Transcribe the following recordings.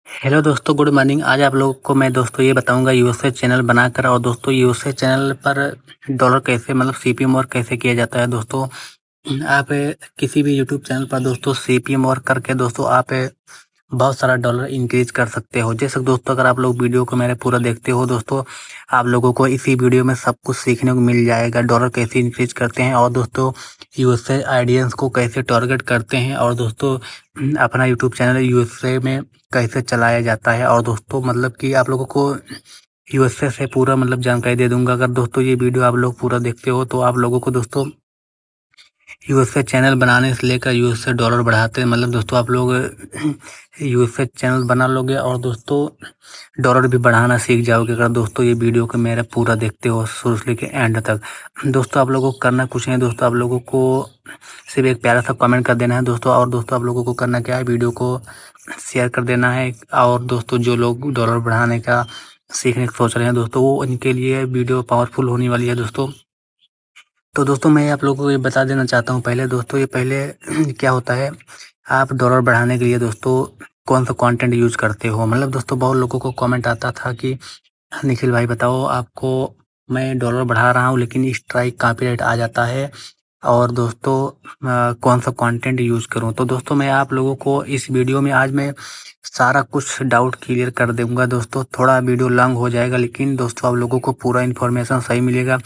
Hello दोस्तों, good morning. आज आप लोगों को मैं दोस्तों ये बताऊंगा यूएसए चैनल बनाकर, और दोस्तों यूएसए चैनल पर डॉलर कैसे मतलब सीपीएम वर्क कैसे किया जाता है। दोस्तों आप किसी भी यूट्यूब चैनल पर दोस्तों सीपीएम वर्क करके दोस्तों आप बहुत सारा डॉलर इंक्रीज कर सकते हो। जैसे दोस्तों अगर आप लोग वीडियो को मेरे पूरा देखते हो दोस्तों, आप लोगों को इसी वीडियो में सब कुछ सीखने को मिल जाएगा। डॉलर कैसे इंक्रीज करते हैं और दोस्तों यूएसए ऑडियंस को कैसे टारगेट करते हैं, और दोस्तों अपना यूट्यूब चैनल यूएसए में कैसे चलाया जाता है। और दोस्तों मतलब कि आप लोगों को यूएसए से पूरा मतलब जानकारी दे दूंगा। अगर दोस्तों ये वीडियो आप लोग पूरा देखते हो तो आप लोगों को दोस्तों यूएसए चैनल बनाने से लेकर यूएसए डॉलर बढ़ाते मतलब दोस्तों आप लोग यूएसए चैनल बना लोगे और दोस्तों डॉलर भी बढ़ाना सीख जाओगे अगर दोस्तों ये वीडियो को मेरा पूरा देखते हो शुरू से लेकर एंड तक। दोस्तों आप लोगों को करना कुछ नहीं दोस्तों, आप लोगों को सिर्फ एक प्यारा सा कमेंट कर देना है दोस्तों। और दोस्तों आप लोगों को करना क्या है, वीडियो को शेयर कर देना है। और दोस्तों जो लोग डॉलर बढ़ाने का सीखने का सोच रहे हैं दोस्तों, वो उनके लिए वीडियो पावरफुल होने वाली है दोस्तों। तो दोस्तों मैं आप लोगों को ये बता देना चाहता हूँ पहले दोस्तों, ये पहले क्या होता है, आप डॉलर बढ़ाने के लिए दोस्तों कौन सा कंटेंट यूज करते हो। मतलब दोस्तों बहुत लोगों को कमेंट आता था कि निखिल भाई बताओ, आपको मैं डॉलर बढ़ा रहा हूँ लेकिन स्ट्राइक कॉपीराइट आ जाता है, और दोस्तों कौन सा कंटेंट यूज करूँ। तो दोस्तों मैं आप लोगों को इस वीडियो में आज मैं सारा कुछ डाउट क्लियर कर दूंगा दोस्तों। थोड़ा वीडियो लॉन्ग हो जाएगा लेकिन दोस्तों आप लोगों को पूरा इन्फॉर्मेशन सही मिलेगा,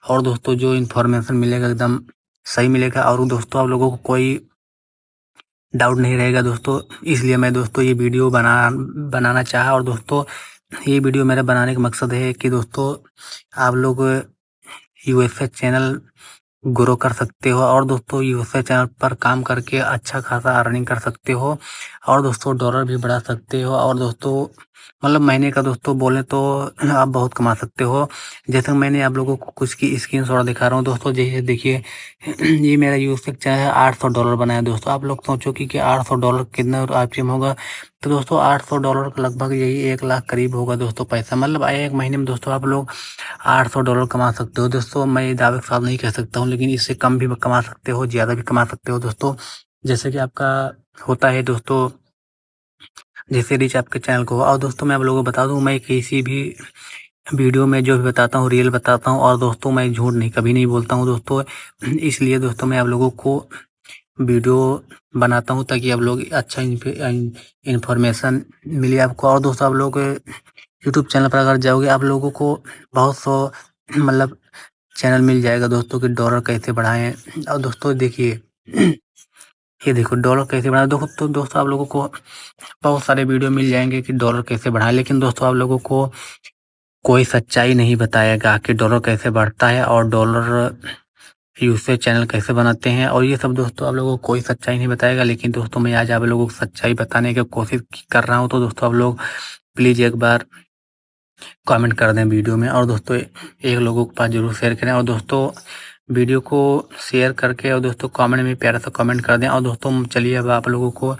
और दोस्तों जो इन्फॉर्मेशन मिलेगा एकदम सही मिलेगा, और दोस्तों आप लोगों को कोई डाउट नहीं रहेगा दोस्तों। इसलिए मैं दोस्तों ये वीडियो बनाना चाहा। और दोस्तों ये वीडियो मेरा बनाने का मकसद है कि दोस्तों आप लोग यूएसए चैनल ग्रो कर सकते हो, और दोस्तों यूएसए चैनल पर काम करके अच्छा खासा अर्निंग कर सकते हो, और दोस्तों डॉलर भी बढ़ा सकते हो। और दोस्तों मतलब महीने का दोस्तों बोले तो आप बहुत कमा सकते हो। जैसे मैंने आप लोगों को कुछ की स्क्रीनशॉट दिखा रहा हूँ दोस्तों, जैसे देखिए ये मेरा यूएसए चैनल है, $800 बनाया दोस्तों। आप लोग सोचो कि $800 कितना आरपीएम होगा। तो दोस्तों $800 का लगभग यही 1 लाख करीब होगा दोस्तों पैसा। मतलब एक महीने में दोस्तों आप लोग $800 कमा सकते हो दोस्तों। मैं ये दावे के साथ नहीं कह सकता हूँ, लेकिन इससे कम भी कमा सकते हो, ज़्यादा भी कमा सकते हो दोस्तों। जैसे कि आपका होता है दोस्तों, जैसे रीच आपके चैनल को। और दोस्तों मैं आप लोगों को बता दूं, मैं किसी भी वीडियो में जो भी बताता हूँ रियल बताता हूँ, और दोस्तों मैं झूठ नहीं कभी नहीं बोलता हूँ दोस्तों। इसलिए दोस्तों मैं आप लोगों को वीडियो बनाता हूँ ताकि आप लोग अच्छा इन्फॉर्मेशन मिले आपको। और दोस्तों आप लोग यूट्यूब चैनल पर अगर जाओगे आप लोगों को बहुत सौ मतलब चैनल मिल जाएगा दोस्तों कि डॉलर कैसे बढ़ाएं। और दोस्तों देखिए ये देखो डॉलर कैसे बढ़ाएं। देखो तो दोस्तों आप लोगों को बहुत सारे वीडियो मिल जाएंगे कि डॉलर कैसे बढ़ाएं, लेकिन दोस्तों आप लोगों को कोई सच्चाई नहीं बताएगा कि डॉलर कैसे बढ़ता है और डॉलर यूसे चैनल कैसे बनाते हैं, और ये सब दोस्तों आप लोगों को कोई सच्चाई नहीं बताएगा। लेकिन दोस्तों मैं आज आप लोगों को सच्चाई बताने की कोशिश कर रहा हूँ। तो दोस्तों आप लोग प्लीज़ एक बार कमेंट कर दें वीडियो में, और दोस्तों एक लोगों के पास जरूर शेयर करें, और दोस्तों वीडियो को शेयर करके और दोस्तों कमेंट में प्यारा सा कमेंट कर दें। और दोस्तों चलिए अब आप लोगों को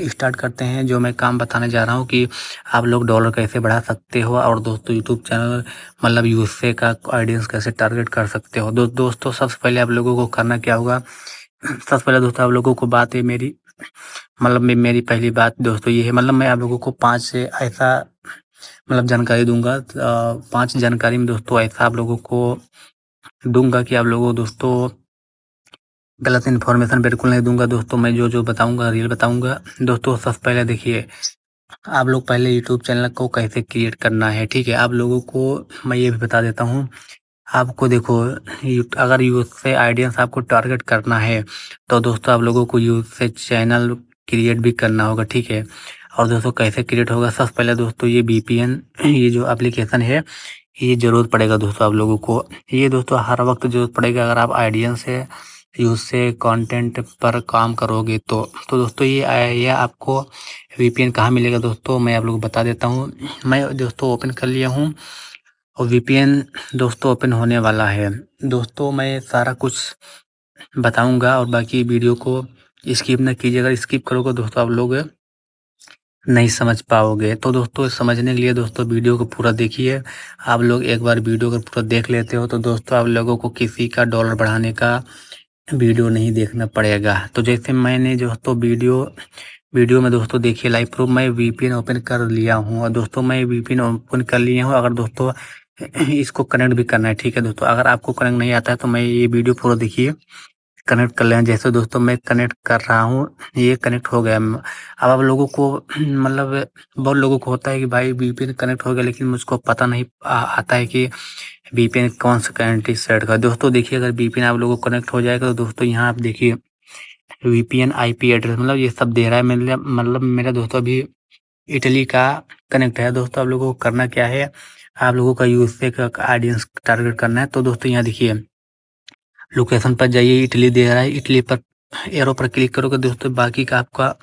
स्टार्ट करते हैं जो मैं काम बताने जा रहा हूँ कि आप लोग डॉलर कैसे बढ़ा सकते हो, और दोस्तों यूट्यूब चैनल मतलब यूएसए का ऑडियंस कैसे टारगेट कर सकते हो। दोस्तों सबसे पहले आप लोगों को करना क्या होगा, सबसे पहले दोस्तों आप लोगों को बात है मेरी, मतलब मेरी पहली बात दोस्तों ये है, मतलब मैं आप लोगों को 5 से ऐसा मतलब जानकारी दूंगा। 5 जानकारी में दोस्तों ऐसा आप लोगों को दूंगा कि आप लोगों दोस्तों गलत इन्फॉर्मेशन बिल्कुल नहीं दूंगा दोस्तों। मैं जो जो बताऊंगा रियल बताऊंगा दोस्तों। सबसे पहले देखिए, आप लोग पहले यूट्यूब चैनल को कैसे क्रिएट करना है, ठीक है। आप लोगों को मैं ये भी बता देता हूँ। आपको देखो अगर यूज से ऑडियंस आपको टारगेट करना है तो दोस्तों आप लोगों को यूज से चैनल क्रिएट भी करना होगा, ठीक है। और दोस्तों कैसे क्रिएट होगा, सबसे पहले दोस्तों ये VPN ये जो एप्लीकेशन है ये जरूरत पड़ेगा दोस्तों आप लोगों को। ये दोस्तों हर वक्त जरूरत पड़ेगा अगर आप ऑडियंस से यूज से कंटेंट पर काम करोगे तो दोस्तों ये आपको VPN कहाँ मिलेगा दोस्तों, मैं आप लोगों को बता देता हूँ। मैं दोस्तों ओपन कर लिया हूँ और VPN दोस्तों ओपन होने वाला है दोस्तों। मैं सारा कुछ बताऊंगा और बाकी वीडियो को स्किप न कीजिए। अगर स्किप करोगे दोस्तों आप लोग नहीं समझ पाओगे। तो दोस्तों समझने के लिए दोस्तों वीडियो को पूरा देखिए। आप लोग एक बार वीडियो को पूरा देख लेते हो तो दोस्तों आप लोगों को किसी का डॉलर बढ़ाने का वीडियो नहीं देखना पड़ेगा। तो जैसे मैंने दोस्तों वीडियो वीडियो में दोस्तों देखिए लाइव प्रूफ मैं वीपीएन ओपन कर लिया हूँ और दोस्तों मैं वीपीएन ओपन कर लिया हूँ। अगर दोस्तों इसको कनेक्ट भी करना है, ठीक है दोस्तों। अगर आपको कनेक्ट नहीं आता है तो मैं ये वीडियो पूरा देखिए, कनेक्ट कर लें। जैसे दोस्तों मैं कनेक्ट कर रहा हूँ, ये कनेक्ट हो गया। अब आप लोगों को मतलब बहुत लोगों को होता है कि भाई वीपीएन कनेक्ट हो गया, लेकिन मुझको पता नहीं आता है कि वीपीएन कौन सा कंट्री सेट का। दोस्तों देखिए, अगर वीपीएन आप लोगों को कनेक्ट हो जाएगा तो दोस्तों यहाँ आप देखिए वीपीएन आईपी एड्रेस मतलब ये सब दे रहा है। मतलब मेरा दोस्तों अभी इटली का कनेक्ट है। दोस्तों आप लोगों को करना क्या है, आप लोगों का यूएसए का ऑडियंस टारगेट करना है। तो दोस्तों यहाँ देखिए लोकेशन पर जाइए, इटली दे रहा है, इटली पर एरो पर क्लिक करोगे दोस्तों, बाकी का आपका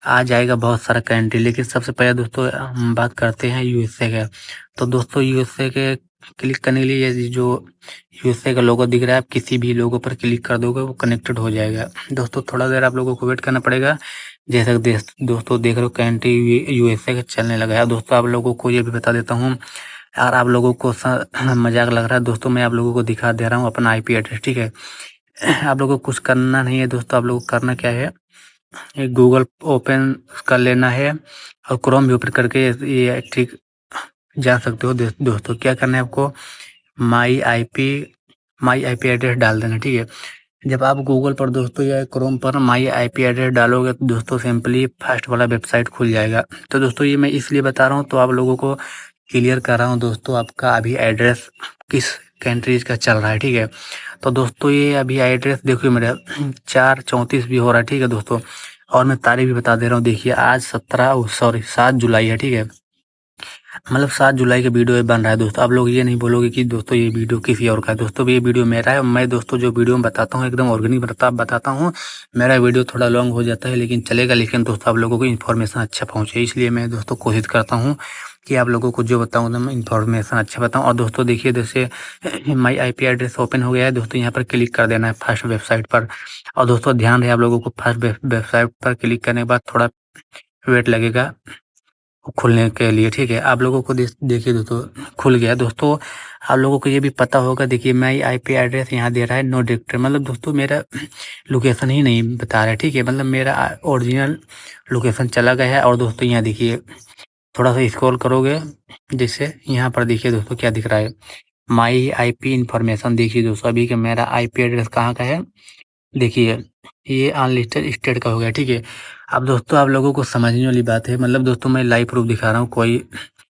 आ जाएगा बहुत सारा कंट्री। लेकिन सबसे पहले दोस्तों हम बात करते हैं यूएसए के। तो दोस्तों यूएसए के क्लिक करने के लिए ये जो यूएसए का लोगो दिख रहा है, आप किसी भी लोगो पर क्लिक कर दोगे वो कनेक्टेड हो जाएगा। दोस्तों थोड़ा देर आप लोगों को वेट करना पड़ेगा। जैसे दोस्तों देख रहे हो कंट्री यूएसए का चलने लगा है। दोस्तों आप लोगों को ये भी बता देता हूँ, अगर आप लोगों को मजाक लग रहा है दोस्तों, मैं आप लोगों को दिखा दे रहा हूँ अपना आईपी एड्रेस, ठीक है। आप लोगों को कुछ करना नहीं है दोस्तों, आप लोगों को करना क्या है, एक गूगल ओपन कर लेना है और क्रोम भी ओपन करके ये ट्रिक जान सकते हो। दोस्तों क्या करना है आपको, माई आईपी एड्रेस डाल देना, ठीक है। जब आप गूगल पर दोस्तों या क्रोम पर माई आईपी एड्रेस डालोगे तो दोस्तों सिंपली फर्स्ट वाला वेबसाइट खुल जाएगा। तो दोस्तों ये मैं इसलिए बता रहा हूँ, तो आप लोगों को क्लियर कर रहा हूँ दोस्तों, आपका अभी एड्रेस किस कंट्रीज का चल रहा है, ठीक है। तो दोस्तों ये अभी एड्रेस देखिए मेरा 434 भी हो रहा है, ठीक है दोस्तों। और मैं तारीख भी बता दे रहा हूँ, देखिए आज 7 जुलाई है, ठीक है। मतलब 7 जुलाई का वीडियो बन रहा है दोस्तों। आप लोग ये नहीं बोलोगे कि दोस्तों ये वीडियो किसी और का है। दोस्तों ये वीडियो मेरा है। मैं दोस्तों जो वीडियो में बताता हूँ एकदम ऑर्गेनिक बताता हूँ। मेरा वीडियो थोड़ा लॉन्ग हो जाता है लेकिन चलेगा, लेकिन दोस्तों आप लोगों को इन्फॉर्मेशन अच्छा पहुँचे, इसलिए मैं दोस्तों कोशिश करता हूँ कि आप लोगों को जो बताऊँ मैं इन्फॉर्मेशन अच्छा बताऊँ। और दोस्तों देखिए, जैसे माई आईपी एड्रेस ओपन हो गया है दोस्तों, यहाँ पर क्लिक कर देना है फर्स्ट वेबसाइट पर। और दोस्तों ध्यान रहे आप लोगों को, फर्स्ट वेबसाइट पर क्लिक करने के बाद थोड़ा वेट लगेगा खुलने के लिए, ठीक है। आप लोगों को देखिए दोस्तों खुल गया। दोस्तों आप लोगों को ये भी पता होगा, देखिए मैं आईपी एड्रेस यहाँ दे रहा है नो डिरेक्टरी, मतलब दोस्तों मेरा लोकेशन ही नहीं बता रहा है, ठीक है। मतलब मेरा ओरिजिनल लोकेशन चला गया है। और दोस्तों यहाँ देखिए थोड़ा सा स्क्रॉल करोगे, जैसे यहाँ पर देखिए दोस्तों क्या दिख रहा है, माई आईपी इंफॉर्मेशन। देखिए दोस्तों अभी के मेरा आईपी एड्रेस कहाँ का है, देखिए ये अनलिस्टेड स्टेट का हो गया, ठीक है। अब दोस्तों आप लोगों को समझने वाली बात है, मतलब दोस्तों मैं लाइव प्रूफ दिखा रहा हूँ, कोई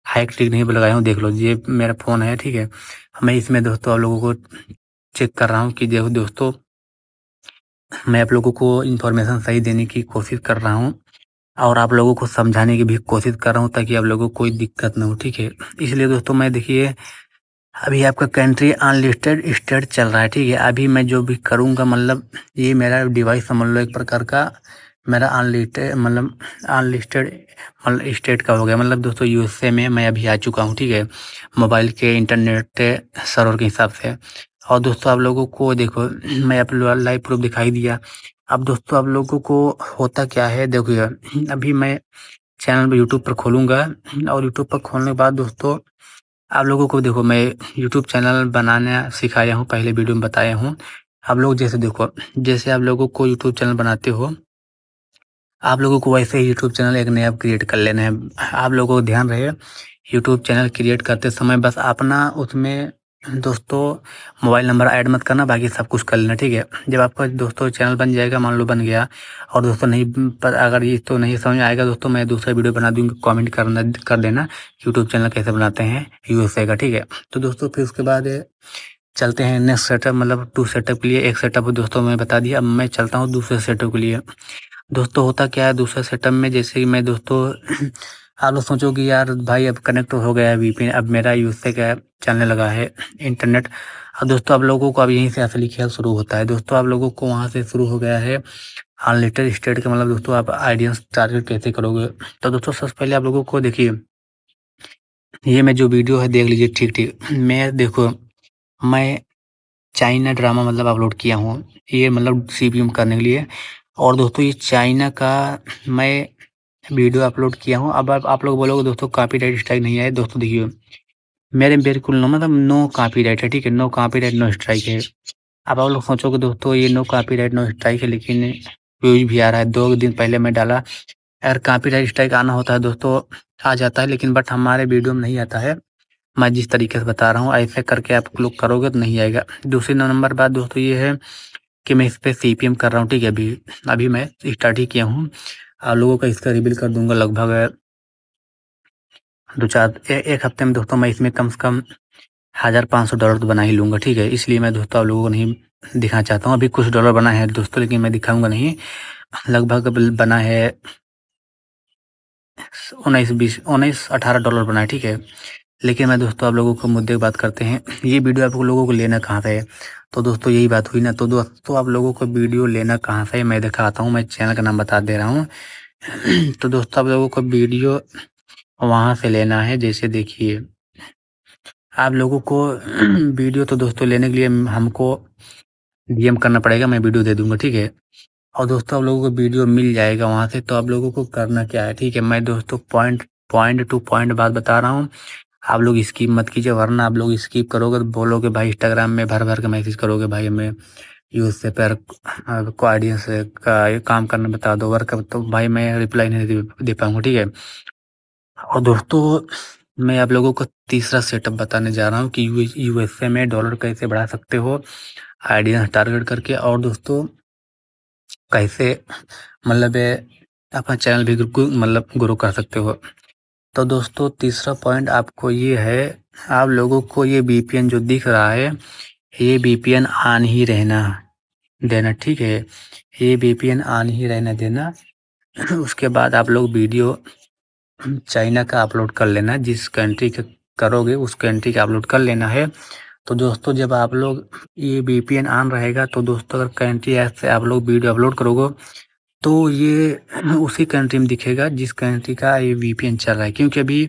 हाइक ट्रिक नहीं लगाया हूँ। देख लो ये मेरा फ़ोन है, ठीक है। मैं इसमें दोस्तों आप लोगों को चेक कर रहा हूँ कि देखो दोस्तों मैं आप लोगों को इन्फॉर्मेशन सही देने की कोशिश कर रहा हूँ और आप लोगों को समझाने की भी कोशिश कर रहा हूँ ताकि आप लोगों को कोई दिक्कत ना हो, ठीक है। इसलिए दोस्तों मैं देखिए अभी आपका कंट्री अनलिस्टेड स्टेट चल रहा है, ठीक है। अभी मैं जो भी करूँगा, मतलब ये मेरा डिवाइस समझ लो एक प्रकार का मेरा अनलिस्टेड मतलब स्टेट का हो गया। मतलब दोस्तों यूएसए में मैं अभी आ चुका हूँ, ठीक है, मोबाइल के इंटरनेट सर्वर के हिसाब से। और दोस्तों आप लोगों को देखो मैं आप लाइव प्रूफ दिखाई दिया। अब दोस्तों आप लोगों को होता क्या है, देखिए अभी मैं चैनल पर यूट्यूब पर खोलूँगा और यूट्यूब पर खोलने के बाद दोस्तों आप लोगों को देखो मैं यूट्यूब चैनल बनाना सिखाया हूँ, पहले वीडियो में बताया हूँ। आप लोग जैसे देखो, जैसे आप लोगों को यूट्यूब चैनल बनाते हो, आप लोगों को वैसे ही यूट्यूब चैनल एक नया क्रिएट कर लेना है। आप लोगों को ध्यान रहे यूट्यूब चैनल क्रिएट करते समय बस अपना उसमें दोस्तों मोबाइल नंबर ऐड मत करना, बाकी सब कुछ कर लेना, ठीक है। जब आपका दोस्तों चैनल बन जाएगा, मान लो बन गया, और दोस्तों नहीं पर अगर ये तो नहीं समझ आएगा दोस्तों, मैं दूसरा वीडियो बना दूँगा, कमेंट कर देना यूट्यूब चैनल कैसे बनाते हैं यूएसए का, ठीक है। तो दोस्तों फिर उसके बाद चलते हैं नेक्स्ट सेटअप, मतलब 2 सेटअप के लिए। एक सेटअप दोस्तों मैं बता दिया, अब मैं चलता हूँ दूसरे सेटअप के लिए। दोस्तों होता क्या है दूसरे सेटअप में, जैसे कि मैं दोस्तों आप लोग सोचो कि यार भाई अब कनेक्ट हो गया है वीपीएन, अब मेरा यूएसए का चलने लगा है इंटरनेट। अब दोस्तों आप लोगों को अब यहीं से असली खेल शुरू होता है। दोस्तों आप लोगों को वहाँ से शुरू हो गया है अनलिस्टेड स्टेट का, मतलब दोस्तों आप ऑडियंस टारगेट कैसे करोगे। तो दोस्तों सबसे पहले आप लोगों को देखिए ये मैं जो वीडियो है देख लीजिए, ठीक मैं देखो मैं चाइना ड्रामा मतलब अपलोड किया हूँ, ये मतलब सीपीएम करने के लिए। और दोस्तों ये चाइना का मैं वीडियो अपलोड किया हूँ। अब आप लोग बोलोगे दोस्तों कॉपीराइट स्ट्राइक नहीं आए। दोस्तों देखिए मेरे बिल्कुल नो, मतलब नो कॉपीराइट है, ठीक है, नो कॉपीराइट नो स्ट्राइक है। अब आप लोग सोचोगे दोस्तों ये नो कॉपीराइट नो स्ट्राइक है, लेकिन व्यूज भी आ रहा है। 2 दिन पहले मैं डाला अगर कॉपीराइट स्ट्राइक आना होता है दोस्तों आ जाता है, लेकिन बट हमारे वीडियो में नहीं आता है। मैं जिस तरीके से बता रहा हूँ ऐसे करके आप लोग करोगे तो नहीं आएगा। दूसरी नंबर बात दोस्तों ये है कि मैं इस पे सीपीएम कर रहा हूँ, ठीक है। अभी मैं स्टार्ट ही किया हूँ। आप लोगों का इसका रिवील कर दूंगा लगभग 1 हफ्ते में दोस्तों। मैं इसमें कम से कम $1500 तो बना ही लूँगा, ठीक है। इसलिए मैं दोस्तों आप लोगों को नहीं दिखाना चाहता हूँ। अभी कुछ डॉलर बना है दोस्तों, लेकिन मैं दिखाऊंगा नहीं। लगभग बना है 19-20-19-18 डॉलर बना है, ठीक है। लेकिन मैं दोस्तों आप लोगों को मुद्दे की बात करते हैं। ये वीडियो आप लोगों को लेना कहाँ से है? तो दोस्तों यही बात हुई ना। तो दोस्तों आप लोगों को वीडियो लेना कहाँ से है मैं दिखाता हूँ। मैं चैनल का नाम बता दे रहा हूँ। तो दोस्तों आप लोगों को वीडियो वहाँ से लेना है। जैसे देखिए आप लोगों को वीडियो तो दोस्तों लेने के लिए हमको डीएम करना पड़ेगा, मैं वीडियो दे दूंगा, ठीक है। और दोस्तों आप लोगों को वीडियो मिल जाएगा वहाँ से। तो आप लोगों को करना क्या है, ठीक है। मैं दोस्तों पॉइंट पॉइंट टू पॉइंट बात बता रहा हूँ। आप लोग स्किप मत कीजिए, वरना आप लोग स्किप करोगे तो बोलोगे भाई इंस्टाग्राम में भर भर के मैसेज करोगे भाई हमें यूज से पर को ऑडियंस का ये काम करना बता दो वर्क, तो भाई मैं रिप्लाई नहीं दे पाऊंगा, ठीक है। और दोस्तों मैं आप लोगों को तीसरा सेटअप बताने जा रहा हूँ कि यूएसए में डॉलर कैसे बढ़ा सकते हो ऑडियंस टारगेट करके। और दोस्तों कैसे मतलब अपना चैनल भी मतलब ग्रो कर सकते हो। तो दोस्तों तीसरा पॉइंट आपको ये है, आप लोगों को ये वीपीएन जो दिख रहा है ये वीपीएन ऑन ही रहना देना, ठीक है। ये वीपीएन ऑन ही रहना देना। उसके बाद आप लोग वीडियो चाइना का अपलोड कर लेना। जिस कंट्री का करोगे उस कंट्री का अपलोड कर लेना है। तो दोस्तों जब आप लोग ये वीपीएन ऑन रहेगा तो दोस्तों अगर कंट्री ऐप से आप लोग वीडियो अपलोड करोगे तो ये उसी कंट्री में दिखेगा जिस कंट्री का ये वीपीएन चल रहा है। क्योंकि अभी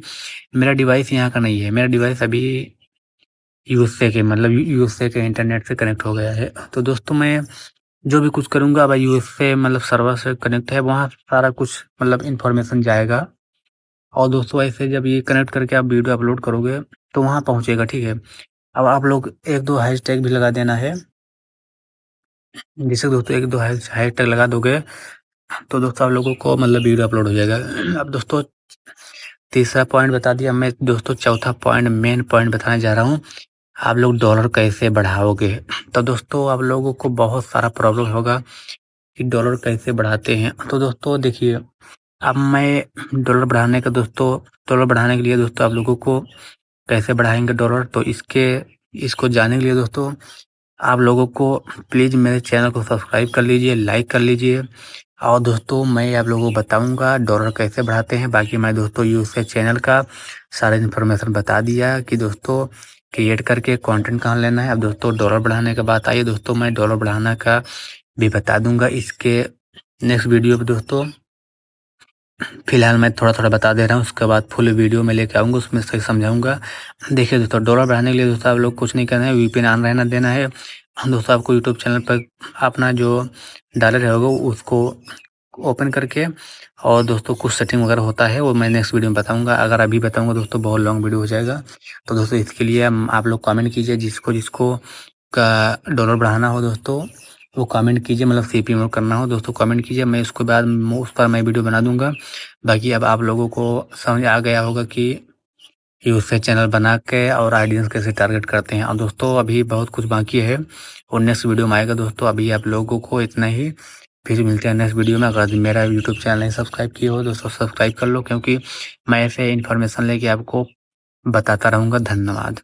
मेरा डिवाइस यहाँ का नहीं है, मेरा डिवाइस अभी यूएसए के मतलब यूएसए के इंटरनेट से कनेक्ट हो गया है। तो दोस्तों मैं जो भी कुछ करूँगा भाई यूएसए मतलब सर्वर से कनेक्ट है, वहाँ सारा कुछ मतलब इन्फॉर्मेशन जाएगा। और दोस्तों ऐसे जब ये कनेक्ट करके आप वीडियो अपलोड करोगे तो वहाँ पहुँचेगा, ठीक है। अब आप लोग 1-2 हैशटैग भी लगा देना है। जैसे दोस्तों 1-2 हैशटैग लगा दोगे तो दोस्तों आप लोगों को मतलब वीडियो अपलोड हो जाएगा। अब दोस्तों तीसरा पॉइंट बता दिया, मैं दोस्तों चौथा पॉइंट मेन पॉइंट बताने जा रहा हूँ। आप लोग डॉलर कैसे बढ़ाओगे? तो दोस्तों आप लोगों को बहुत सारा प्रॉब्लम होगा कि डॉलर कैसे बढ़ाते हैं। तो दोस्तों देखिए अब मैं डॉलर बढ़ाने का डॉलर बढ़ाने के लिए दोस्तों आप लोगों को कैसे बढ़ाएंगे डॉलर, तो इसको जानने के लिए दोस्तों आप लोगों को प्लीज़ मेरे चैनल को सब्सक्राइब कर लीजिए, लाइक कर लीजिए। और दोस्तों मैं आप लोगों को बताऊंगा डॉलर कैसे बढ़ाते हैं। बाकी मैं दोस्तों यूट्यूब चैनल का सारा इन्फॉर्मेशन बता दिया कि दोस्तों क्रिएट करके कंटेंट कहाँ लेना है। अब दोस्तों डॉलर बढ़ाने का बात आई है, दोस्तों मैं डॉलर बढ़ाने का भी बता दूंगा इसके नेक्स्ट वीडियो में दोस्तों। फिलहाल मैं थोड़ा-थोड़ा बता दे रहा हूँ, उसके बाद फुल वीडियो में लेके आऊँगा, उसमें सही समझाऊँगा। देखिए दोस्तों डॉलर बढ़ाने के लिए दोस्तों आप लोग कुछ नहीं करना है, वीपीएन ऑन रहना देना है। दोस्तों आपको यूट्यूब चैनल पर अपना जो डॉलर होगा उसको ओपन करके और दोस्तों कुछ सेटिंग वगैरह होता है वो मैं नेक्स्ट वीडियो में बताऊँगा। अगर अभी बताऊँगा दोस्तों बहुत लॉन्ग वीडियो हो जाएगा। तो दोस्तों इसके लिए आप लोग कमेंट कीजिए जिसको का डॉलर बढ़ाना हो दोस्तों वो कमेंट कीजिए, मतलब सीपीएम करना हो दोस्तों कमेंट कीजिए, मैं उसके बाद उस पर मैं वीडियो बना दूंगा। बाकी अब आप लोगों को समझ आ गया होगा कि यूट्यूब चैनल बना के और ऑडियंस कैसे टारगेट करते हैं। और दोस्तों अभी बहुत कुछ बाकी है और नेक्स्ट वीडियो में आएगा दोस्तों। अभी आप लोगों को इतना ही, फिर मिलते हैं नेक्स्ट वीडियो में। अगर मेरा यूट्यूब चैनल नहीं सब्सक्राइब किए हो दोस्तों सब्सक्राइब कर लो, क्योंकि मैं ऐसे इन्फॉर्मेशन लेके आपको बताता रहूँगा। धन्यवाद।